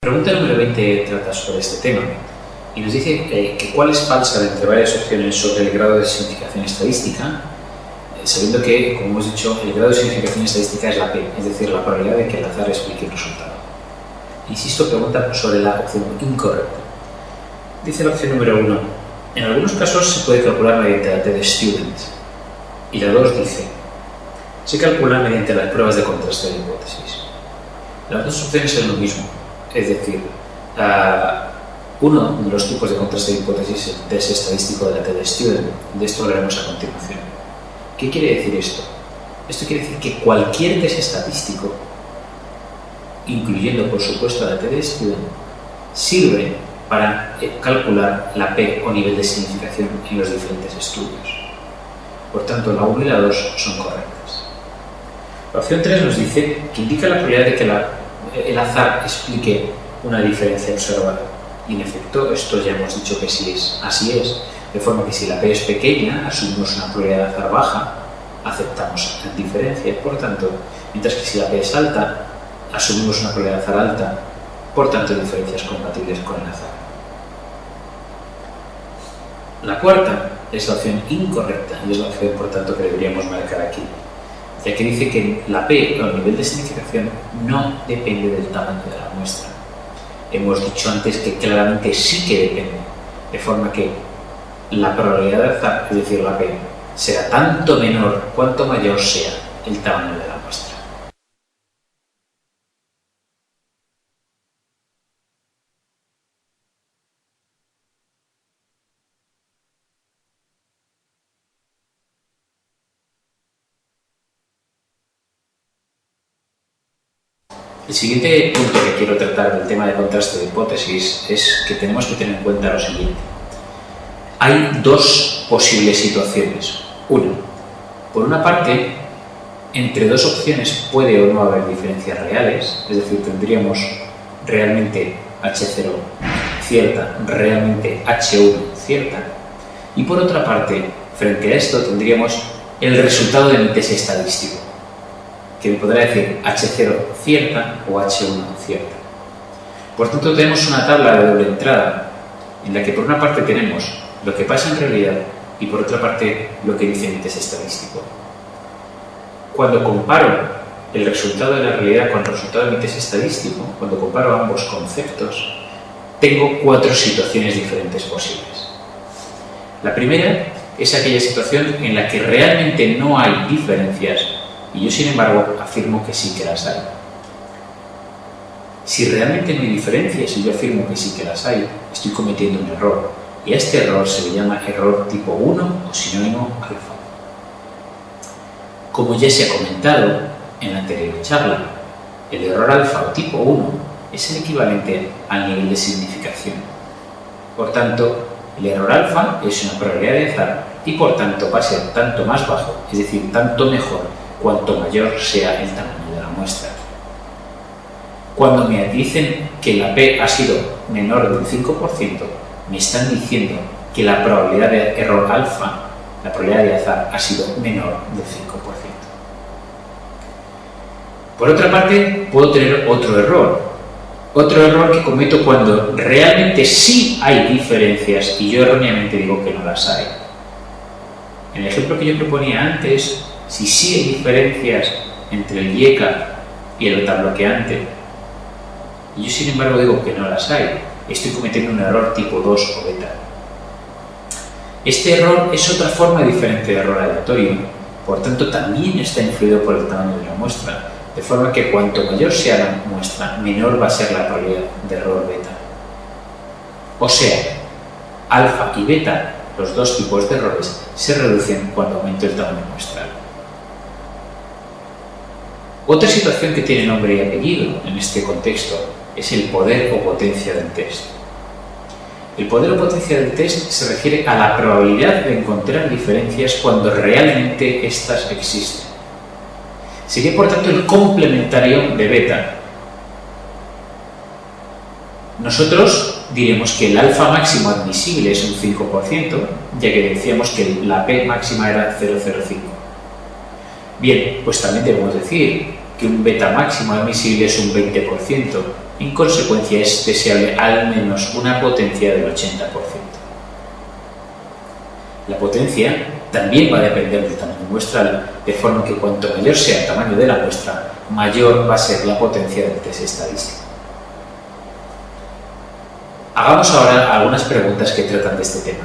Pregunta número 20 trata sobre este tema y nos dice que cuál es falsa de entre varias opciones sobre el grado de significación estadística, sabiendo que, como hemos dicho, el grado de significación estadística es la P, es decir, la probabilidad de que el azar explique el resultado. Insisto, pregunta sobre la opción incorrecta. Dice la opción número 1, en algunos casos se puede calcular mediante la T de Student, y la 2 dice, se calcula mediante las pruebas de contraste de hipótesis. Las dos opciones son lo mismo. Es decir, uno de los tipos de contraste de hipótesis es el test estadístico de la T de Student. De esto hablaremos a continuación. ¿Qué quiere decir esto? Esto quiere decir que cualquier test estadístico, incluyendo por supuesto la T de Student, sirve para calcular la P o nivel de significación en los diferentes estudios. Por tanto, la 1 y la 2 son correctas. La opción 3 nos dice que indica la probabilidad de que el azar explique una diferencia observada. Y en efecto, esto ya hemos dicho que sí es, así es, de forma que si la P es pequeña, asumimos una probabilidad de azar baja, aceptamos la diferencia, por tanto, mientras que si la P es alta, asumimos una probabilidad de azar alta, por tanto, diferencias compatibles con el azar. La cuarta es la opción incorrecta y es la opción, por tanto, que deberíamos marcar aquí, ya que dice que la P o el nivel de significación no depende del tamaño de la muestra. Hemos dicho antes que claramente sí que depende, de forma que la probabilidad de azar, es decir, la P, será tanto menor cuanto mayor sea el tamaño de la muestra. El siguiente punto que quiero tratar del tema de contraste de hipótesis es que tenemos que tener en cuenta lo siguiente. Hay dos posibles situaciones. Una, por una parte, entre dos opciones puede o no haber diferencias reales, es decir, tendríamos realmente H0 cierta, realmente H1 cierta, y por otra parte, frente a esto tendríamos el resultado de mi test estadístico, que me podrá decir H0 cierta o H1 cierta. Por tanto, tenemos una tabla de doble entrada en la que por una parte tenemos lo que pasa en realidad y por otra parte lo que dice mi test estadístico. Cuando comparo el resultado de la realidad con el resultado de mi test estadístico, cuando comparo ambos conceptos, tengo cuatro situaciones diferentes posibles. La primera es aquella situación en la que realmente no hay diferencias y yo, sin embargo, afirmo que sí que las hay. Si realmente no hay diferencias y yo afirmo que sí que las hay, estoy cometiendo un error. Y a este error se le llama error tipo 1 o sinónimo alfa. Como ya se ha comentado en la anterior charla, el error alfa o tipo 1 es el equivalente al nivel de significación. Por tanto, el error alfa es una probabilidad de azar y por tanto va a ser tanto más bajo, es decir, tanto mejor, cuanto mayor sea el tamaño de la muestra. Cuando me dicen que la P ha sido menor del 5%, me están diciendo que la probabilidad de error alfa, la probabilidad de azar, ha sido menor del 5%. Por otra parte, puedo tener otro error que cometo cuando realmente sí hay diferencias y yo erróneamente digo que no las hay. En el ejemplo que yo proponía antes, si sí hay diferencias entre el IECA y el beta bloqueante, y yo sin embargo digo que no las hay, estoy cometiendo un error tipo 2 o beta. Este error es otra forma diferente de error aleatorio, por tanto también está influido por el tamaño de la muestra, de forma que cuanto mayor sea la muestra, menor va a ser la probabilidad de error beta. O sea, alfa y beta, los dos tipos de errores, se reducen cuando aumento el tamaño muestral. Otra situación que tiene nombre y apellido en este contexto es el poder o potencia del test. El poder o potencia del test se refiere a la probabilidad de encontrar diferencias cuando realmente éstas existen. Sería por tanto el complementario de beta. Nosotros diremos que el alfa máximo admisible es un 5%, ya que decíamos que la P máxima era 0,05. Bien, pues también debemos decir que un beta máximo admisible es un 20% En consecuencia, es deseable al menos una potencia del 80%. La potencia también va a depender del tamaño muestral, de forma que cuanto mayor sea el tamaño de la muestra, mayor va a ser la potencia del test estadístico. Hagamos ahora algunas preguntas que tratan de este tema.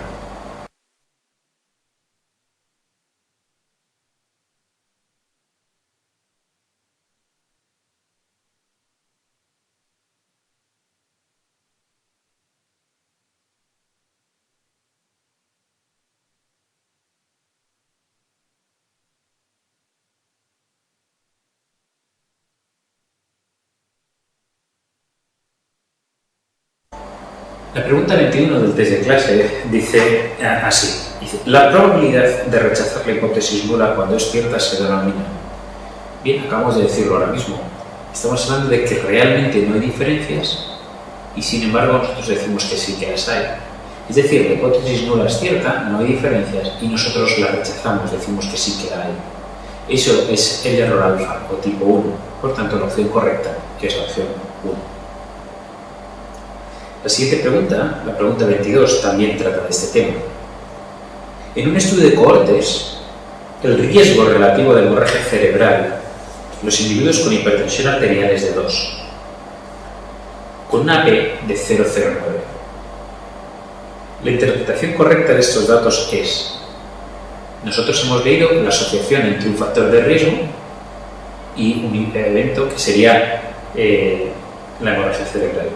La pregunta 21 del test de clase dice así. Dice, la probabilidad de rechazar la hipótesis nula cuando es cierta se denomina. Bien, acabamos de decirlo ahora mismo. Estamos hablando de que realmente no hay diferencias y sin embargo nosotros decimos que sí que las hay. Es decir, la hipótesis nula es cierta, no hay diferencias y nosotros la rechazamos, decimos que sí que la hay. Eso es el error alfa o tipo 1. Por tanto, la opción correcta es la opción 1. La siguiente pregunta, la pregunta 22, también trata de este tema. En un estudio de cohortes, el riesgo relativo de hemorragia cerebral en los individuos con hipertensión arterial es de 2, con una P de 0,09. La interpretación correcta de estos datos es: nosotros hemos leído la asociación entre un factor de riesgo y un evento que sería la hemorragia cerebral.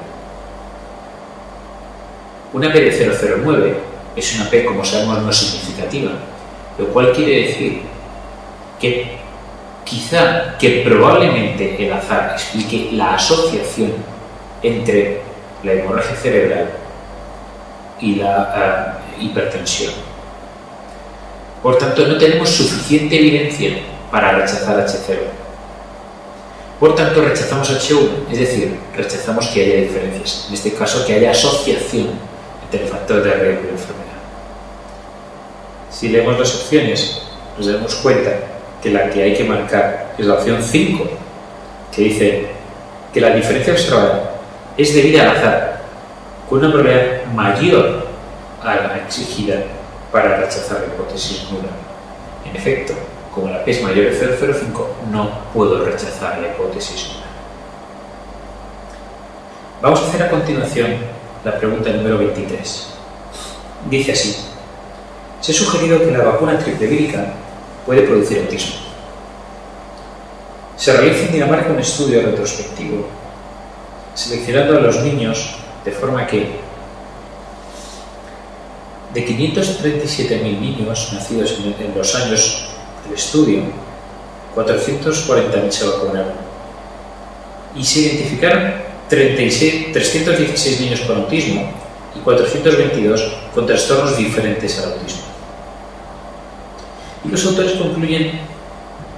Una P de 0,09 es una P, como sabemos, no significativa, lo cual quiere decir que quizá, que probablemente el azar explique la asociación entre la hemorragia cerebral y la hipertensión. Por tanto, no tenemos suficiente evidencia para rechazar H0. Por tanto, rechazamos H1, es decir, rechazamos que haya diferencias, en este caso que haya asociación del factor de riesgo de enfermedad. Si leemos las opciones, nos damos cuenta que la que hay que marcar es la opción 5, que dice que la diferencia observada es debida al azar, con una probabilidad mayor a la exigida para rechazar la hipótesis nula. En efecto, como la P es mayor de 0,05, no puedo rechazar la hipótesis nula. Vamos a hacer a continuación la pregunta número 23. Dice así: se ha sugerido que la vacuna triple vírica puede producir autismo. Se realiza en Dinamarca un estudio retrospectivo, seleccionando a los niños de forma que de 537.000 niños nacidos en los años del estudio, 440.000 se vacunaron y se identificaron 316 niños con autismo y 422 con trastornos diferentes al autismo. Y los autores concluyen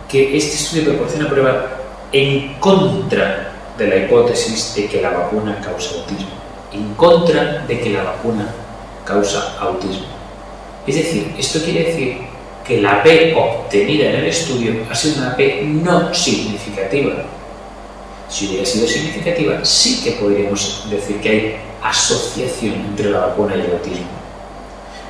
que este estudio proporciona prueba en contra de la hipótesis de que la vacuna causa autismo. En contra de que la vacuna causa autismo. Es decir, esto quiere decir que la P obtenida en el estudio ha sido una P no significativa. Si hubiera sido significativa, sí que podríamos decir que hay asociación entre la vacuna y el autismo.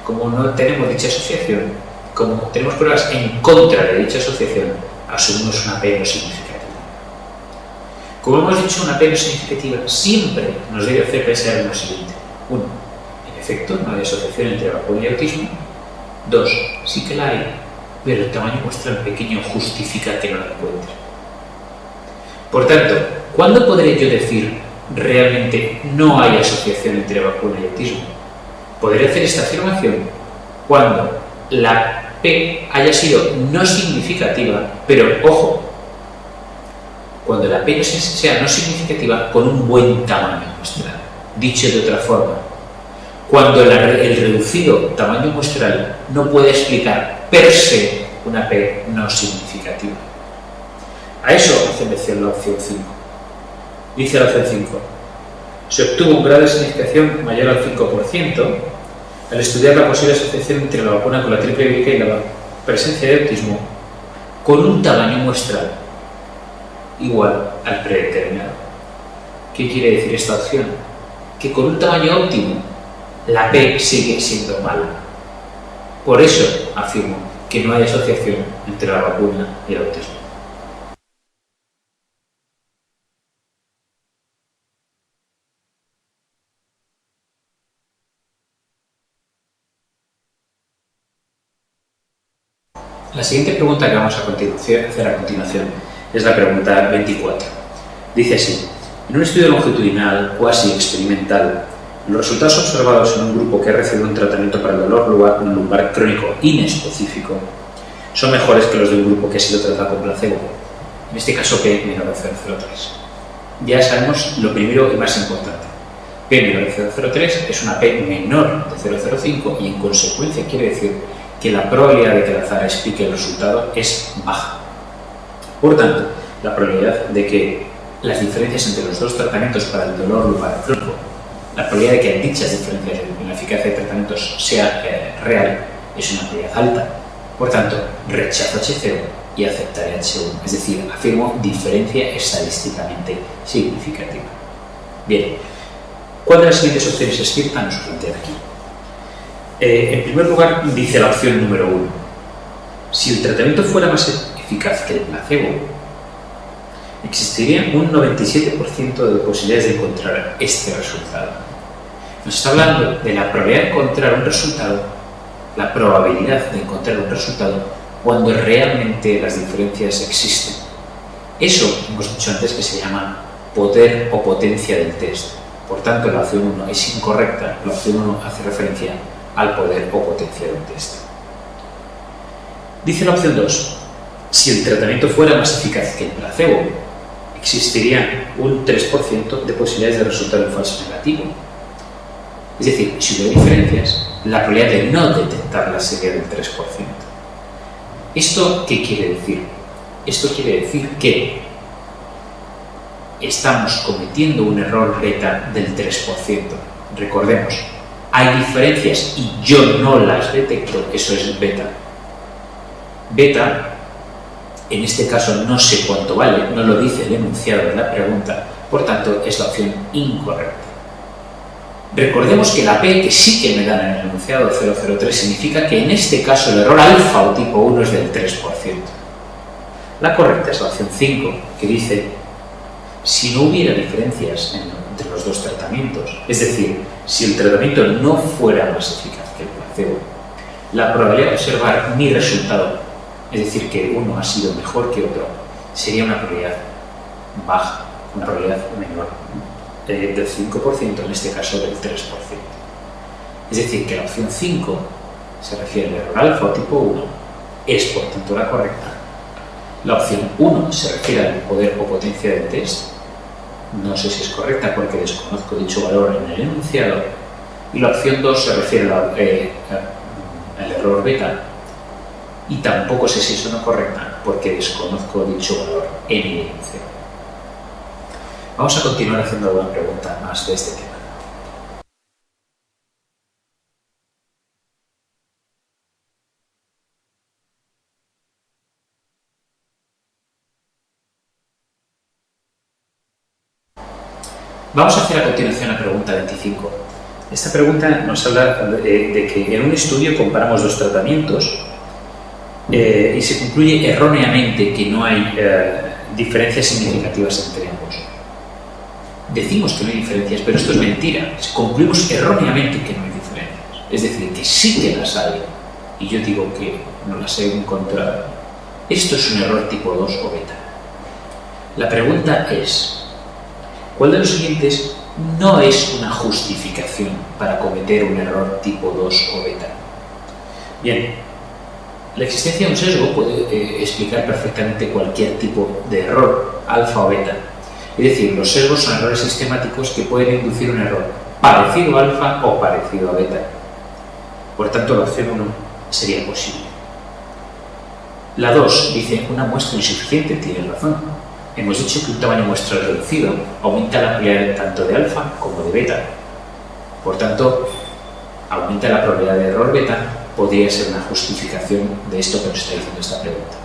Como no tenemos dicha asociación, como tenemos pruebas en contra de dicha asociación, asumimos una P no significativa. Como hemos dicho, una P no significativa siempre nos debe hacer pensar en lo siguiente. 1. En efecto, no hay asociación entre vacuna y autismo. 2. Sí que la hay, pero el tamaño muestral pequeño justifica que no la encuentre. Por tanto, ¿cuándo podré yo decir realmente no hay asociación entre vacuna y autismo? Podré hacer esta afirmación cuando la P haya sido no significativa, pero ojo, cuando la P sea no significativa con un buen tamaño muestral. Dicho de otra forma, cuando el reducido tamaño muestral no puede explicar per se una P no significativa. A eso hace mención la opción 5. Dice la opción 5: se obtuvo un grado de significación mayor al 5% al estudiar la posible asociación entre la vacuna con la triple vírica y la presencia de autismo con un tamaño muestral igual al predeterminado. ¿Qué quiere decir esta opción? Que con un tamaño óptimo la P sigue siendo mala. Por eso afirmo que no hay asociación entre la vacuna y el autismo. La siguiente pregunta que vamos a hacer a continuación es la pregunta 24. Dice así: en un estudio longitudinal cuasi experimental, los resultados observados en un grupo que ha recibido un tratamiento para el dolor lumbar crónico inespecífico son mejores que los de un grupo que ha sido tratado con placebo, en este caso P menor de 0,03. Ya sabemos lo primero y más importante. P menor de 0,03 es una P menor de 0,05 y en consecuencia quiere decir que la probabilidad de que el azar explique el resultado es baja. Por tanto, la probabilidad de que las diferencias entre los dos tratamientos para el dolor lumbar crónico, la probabilidad de que dichas diferencias en la eficacia de tratamientos sea real, es una probabilidad alta. Por tanto, rechazo H0 y aceptaré H1, es decir, afirmo diferencia estadísticamente significativa. Bien, ¿cuál de las siguientes opciones es cierta? Nos plantea aquí. En primer lugar, dice la opción número 1. Si el tratamiento fuera más eficaz que el placebo, existiría un 97% de posibilidades de encontrar este resultado. Nos está hablando de la probabilidad de encontrar un resultado, la probabilidad de encontrar un resultado cuando realmente las diferencias existen. Eso hemos dicho antes que se llama poder o potencia del test. Por tanto, la opción 1 es incorrecta. La opción 1 hace referencia al poder o potencia del test. Dice la opción 2. Si el tratamiento fuera más eficaz que el placebo, existiría un 3% de posibilidades de resultado en falso negativo. Es decir, si hubiera diferencias, la probabilidad de no detectarlas sería del 3%. ¿Esto qué quiere decir? Esto quiere decir que estamos cometiendo un error beta del 3%. Recordemos, hay diferencias y yo no las detecto, eso es beta. Beta, en este caso no sé cuánto vale, no lo dice el enunciado de la pregunta, por tanto es la opción incorrecta. Recordemos que la P que sí que me dan en el enunciado 003 significa que en este caso el error alfa o tipo 1 es del 3%. La correcta es la opción 5, que dice: si no hubiera diferencias entre los dos tratamientos, es decir, si el tratamiento no fuera más eficaz que el placebo, la probabilidad de observar mi resultado, es decir, que uno ha sido mejor que otro, sería una probabilidad baja, una probabilidad menor del 5%, en este caso del 3%. Es decir, que la opción 5 se refiere al error alfa o tipo 1, es por tanto la correcta. La opción 1 se refiere al poder o potencia del test, no sé si es correcta porque desconozco dicho valor en el enunciado. Y la opción 2 se refiere al error beta, y tampoco sé si es o no correcta porque desconozco dicho valor en el enunciado. Vamos a continuar haciendo alguna pregunta más de este tema. Vamos a hacer a continuación la pregunta 25. Esta pregunta nos habla de que en un estudio comparamos dos tratamientos y se concluye erróneamente que no hay diferencias significativas entre ambos. Decimos que no hay diferencias, pero esto es mentira. Concluimos erróneamente que no hay diferencias. Es decir, que sí que las hay, y yo digo que no las he encontrado. Esto es un error tipo 2 o beta. La pregunta es: ¿cuál de los siguientes no es una justificación para cometer un error tipo 2 o beta? Bien, la existencia de un sesgo puede explicar perfectamente cualquier tipo de error, alfa o beta. Es decir, los sesgos son errores sistemáticos que pueden inducir un error parecido a alfa o parecido a beta. Por tanto, la opción 1 sería posible. La 2 dice: una muestra insuficiente, tiene razón. Hemos dicho que un tamaño muestral reducido aumenta la probabilidad tanto de alfa como de beta. Por tanto, aumenta la probabilidad de error beta, podría ser una justificación de esto que nos está diciendo esta pregunta.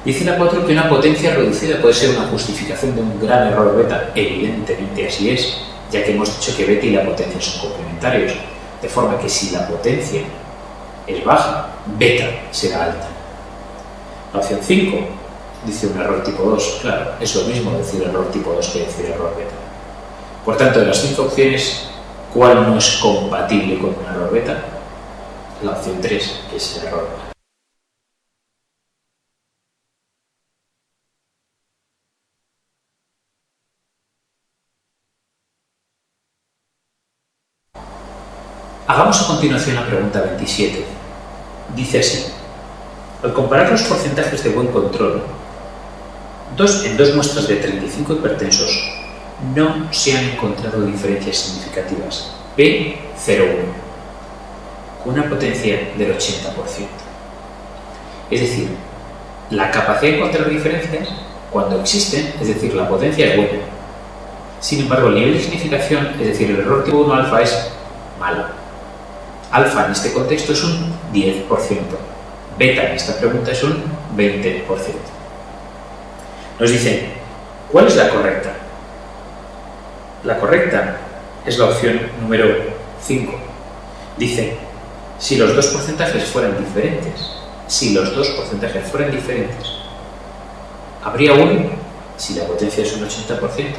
Dice la 4 que una potencia reducida puede ser una justificación de un gran error beta. Evidentemente así es, ya que hemos dicho que beta y la potencia son complementarios, de forma que si la potencia es baja, beta será alta. La opción 5 dice un error tipo 2. Claro, es lo mismo decir error tipo 2 que decir error beta. Por tanto, de las 5 opciones, ¿cuál no es compatible con un error beta? La opción 3, que es el error beta. Hagamos a continuación la pregunta 27. Dice así: al comparar los porcentajes de buen control, en dos muestras de 35 hipertensos no se han encontrado diferencias significativas P01 con una potencia del 80%. Es decir, la capacidad de encontrar diferencias, cuando existen, es decir, la potencia es buena. Sin embargo, el nivel de significación, es decir, el error tipo 1 alfa es malo. Alfa en este contexto es un 10%. Beta en esta pregunta es un 20%. Nos dicen, ¿cuál es la correcta? La correcta es la opción número 5. Dice, si los dos porcentajes fueran diferentes, habría si la potencia es un 80%,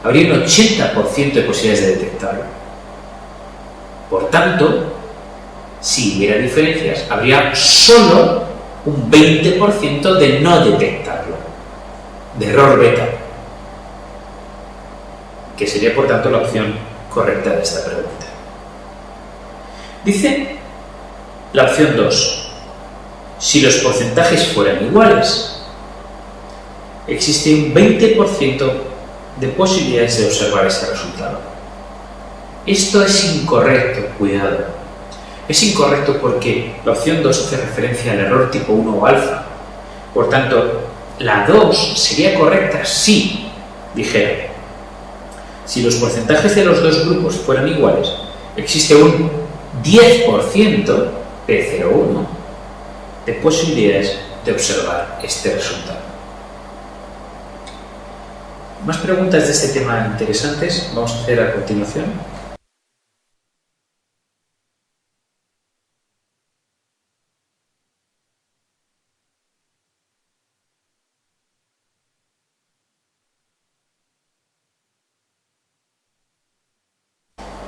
habría un 80% de posibilidades de detectarlo. Por tanto, si hubiera diferencias, habría solo un 20% de no detectarlo, de error beta, que sería por tanto la opción correcta de esta pregunta. Dice la opción 2, si los porcentajes fueran iguales, existe un 20% de posibilidades de observar ese resultado. Esto es incorrecto, cuidado. Es incorrecto porque la opción 2 hace referencia al error tipo 1 o alfa. Por tanto, la 2 sería correcta si dijera, si los porcentajes de los dos grupos fueran iguales, existe un 10% P01 de posibilidades de observar este resultado. Más preguntas de este tema interesantes vamos a hacer a continuación.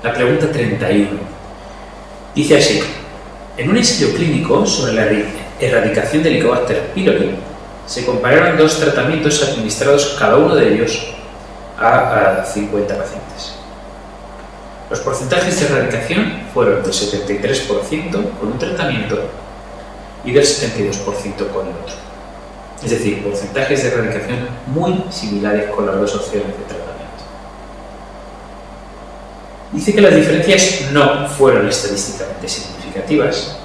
La pregunta 31 dice así: en un ensayo clínico sobre la erradicación del Helicobacter pylori se compararon dos tratamientos administrados cada uno de ellos a 50 pacientes. Los porcentajes de erradicación fueron del 73% con un tratamiento y del 72% con el otro. Es decir, porcentajes de erradicación muy similares con las dos opciones de tratamiento. Dice que las diferencias no fueron estadísticamente significativas,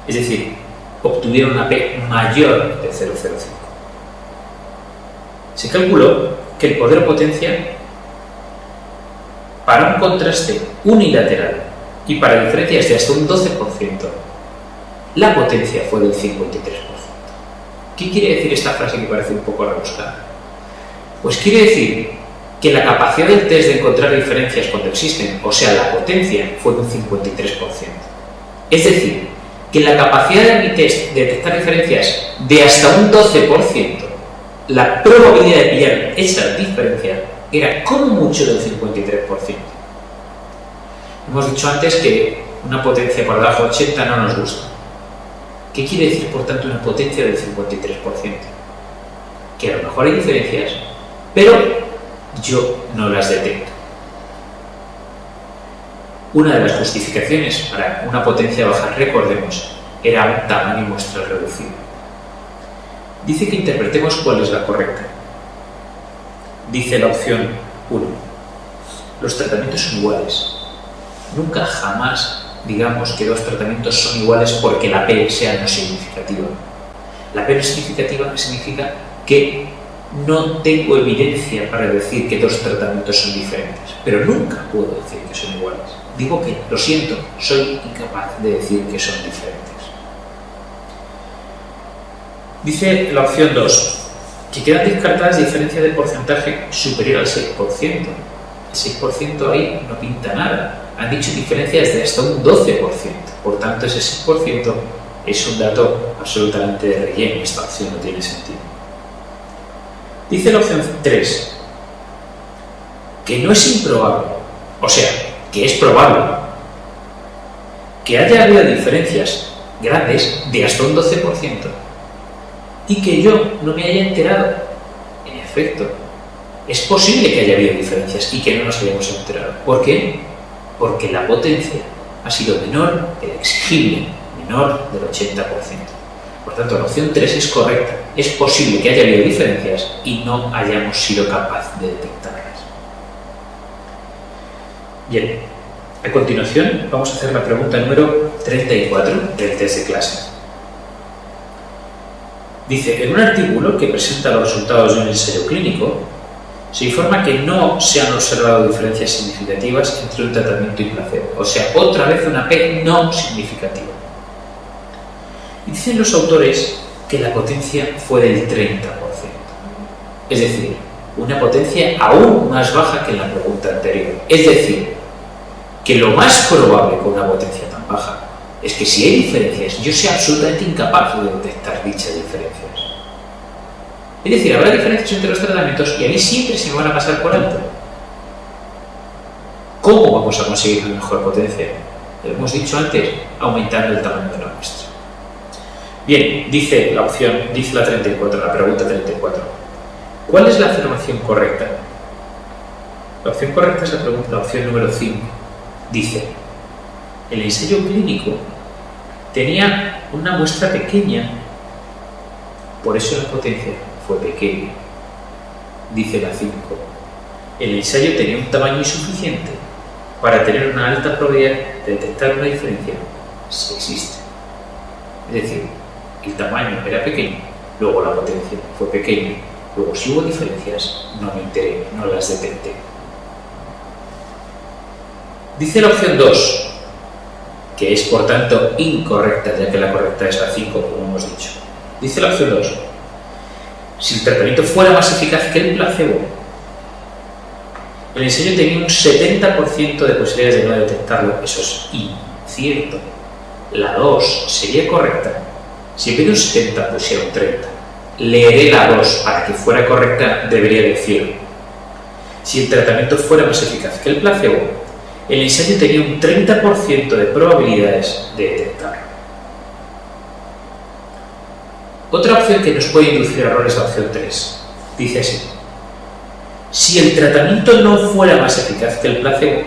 es decir, obtuvieron una P mayor de 0,05. Se calculó que el poder o potencia para un contraste unilateral y para diferencias de hasta un 12%, la potencia fue del 53%. ¿Qué quiere decir esta frase que parece un poco rebuscada? Pues quiere decir que la capacidad del test de encontrar diferencias cuando existen, o sea, la potencia, fue de un 53%. Es decir, que la capacidad de mi test de detectar diferencias de hasta un 12%, la probabilidad de pillar esa diferencia era como mucho del 53%. Hemos dicho antes que una potencia por debajo de 80 no nos gusta. ¿Qué quiere decir, por tanto, una potencia del 53%? Que a lo mejor hay diferencias, pero yo no las detecto. Una de las justificaciones para una potencia baja, recordemos, era un tamaño muestral reducido. Dice que interpretemos cuál es la correcta. Dice la opción 1. Los tratamientos son iguales. Nunca jamás digamos que dos tratamientos son iguales porque la P sea no significativa. La P no significativa significa que no tengo evidencia para decir que dos tratamientos son diferentes, pero nunca puedo decir que son iguales. Digo que, lo siento, soy incapaz de decir que son diferentes. Dice la opción 2, que quedan descartadas diferencias de porcentaje superior al 6%. El 6% ahí no pinta nada. Han dicho diferencias de hasta un 12%. Por tanto, ese 6% es un dato absolutamente de relleno. Esta opción no tiene sentido. Dice la opción 3, que no es improbable, o sea, que es probable que haya habido diferencias grandes de hasta un 12% y que yo no me haya enterado. En efecto, es posible que haya habido diferencias y que no nos hayamos enterado. ¿Por qué? Porque la potencia ha sido menor que la exigible, menor del 80%. Por tanto, la opción 3 es correcta. Es posible que haya habido diferencias y no hayamos sido capaces de detectarlas. Bien, a continuación vamos a hacer la pregunta número 34 del test de clase. Dice, en un artículo que presenta los resultados de un ensayo clínico, se informa que no se han observado diferencias significativas entre un tratamiento y placebo. O sea, otra vez una P no significativa. Y dicen los autores que la potencia fue del 30%. Es decir, una potencia aún más baja que en la pregunta anterior. Es decir, que lo más probable con una potencia tan baja es que si hay diferencias, yo sea absolutamente incapaz de detectar dichas diferencias. Es decir, habrá diferencias entre los tratamientos y a mí siempre se me van a pasar por alto. ¿Cómo vamos a conseguir la mejor potencia? Lo hemos dicho antes, aumentando el tamaño de la muestra. Bien, dice la 34, la pregunta 34. ¿Cuál es la afirmación correcta? La opción correcta es la opción número 5. Dice, el ensayo clínico tenía una muestra pequeña, por eso la potencia fue pequeña. Dice la 5, el ensayo tenía un tamaño insuficiente para tener una alta probabilidad de detectar una diferencia si existe. Es decir, el tamaño era pequeño, luego la potencia fue pequeña, luego si hubo diferencias no me enteré, no las detecté. Dice la opción 2, que es por tanto incorrecta, ya que la correcta es la 5, como hemos dicho. Dice la opción 2, si el tratamiento fuera más eficaz que el placebo, el ensayo tenía un 70% de posibilidades de no detectarlo. Eso es incierto. La 2 sería correcta si en vez de un 70 pusiera un 30. Leeré la 2 para que fuera correcta, debería decir, si el tratamiento fuera más eficaz que el placebo, el ensayo tenía un 30% de probabilidades de detectarlo. Otra opción que nos puede inducir a error es la opción 3. Dice así, si el tratamiento no fuera más eficaz que el placebo,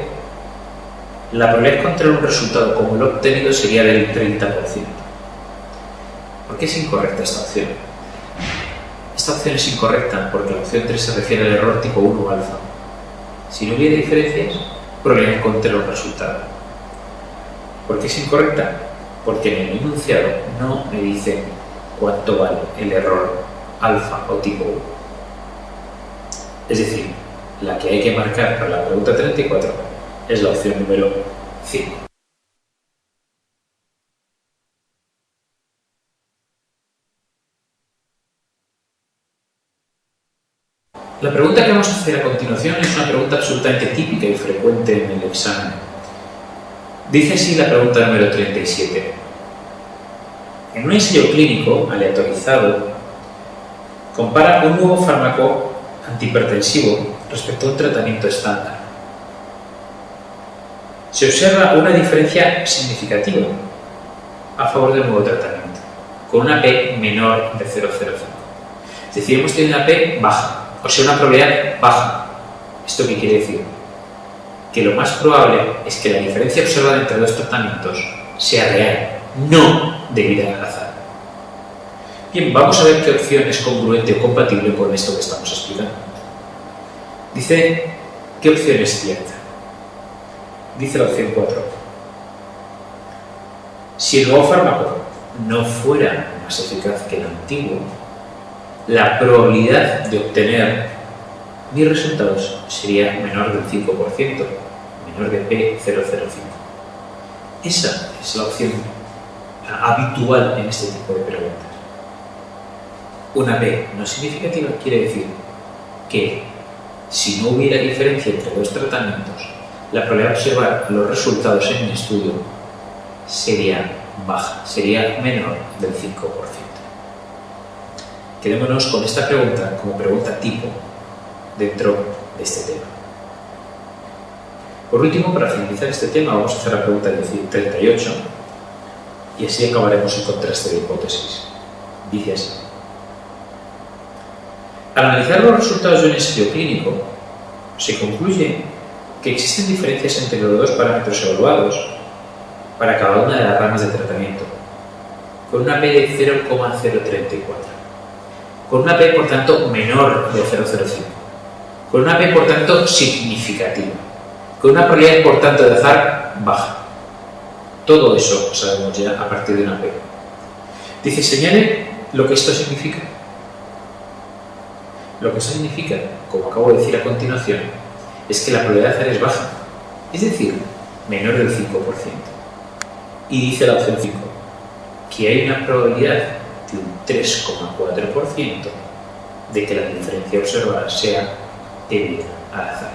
la probabilidad de encontrar un resultado como el obtenido sería del 30%. ¿Por qué es incorrecta esta opción? Esta opción es incorrecta porque la opción 3 se refiere al error tipo 1 alfa. Si no hubiera diferencias, probabilidad de encontrar un resultado. ¿Por qué es incorrecta? Porque en el enunciado no me dicen cuánto vale el error alfa o tipo 1. Es decir, la que hay que marcar para la pregunta 34 es la opción número 5. La pregunta que vamos a hacer a continuación es una pregunta absolutamente típica y frecuente en el examen. Dice así la pregunta número 37. En un ensayo clínico aleatorizado, compara un nuevo fármaco antihipertensivo respecto a un tratamiento estándar. Se observa una diferencia significativa a favor del nuevo tratamiento, con una P menor de 0,05. Es decir, hemos tenido una P baja, o sea, una probabilidad baja. ¿Esto qué quiere decir? Que lo más probable es que la diferencia observada entre dos tratamientos sea real, no debida al azar. Bien, vamos a ver qué opción es congruente o compatible con esto que estamos explicando. Dice, ¿qué opción es cierta? Dice la opción 4. Si el nuevo fármaco no fuera más eficaz que el antiguo, la probabilidad de obtener mis resultados sería menor del 5%, menor de P005. Esa es la opción habitual en este tipo de preguntas. una P no significativa quiere decir que si no hubiera diferencia entre dos tratamientos, la probabilidad de observar los resultados en un estudio sería baja, sería menor del 5%. Quedémonos con esta pregunta como pregunta tipo dentro de este tema. Por último, para finalizar este tema, vamos a hacer la pregunta 38 y así acabaremos el contraste de hipótesis. Dice así. Al analizar los resultados de un ensayo clínico, se concluye que existen diferencias entre los dos parámetros evaluados para cada una de las ramas de tratamiento, con una P de 0,034, con una P por tanto menor de 0,05, con una P por tanto significativa, con una probabilidad por tanto de azar baja. Todo eso lo sabemos ya a partir de una P. Dice, señale lo que esto significa. Lo que eso significa, como acabo de decir a continuación, es que la probabilidad de azar es baja, es decir, menor del 5%. Y dice la opción 5, que hay una probabilidad de un 3,4% de que la diferencia observada sea debida al azar.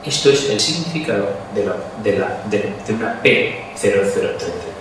Esto es el significado de una P0033.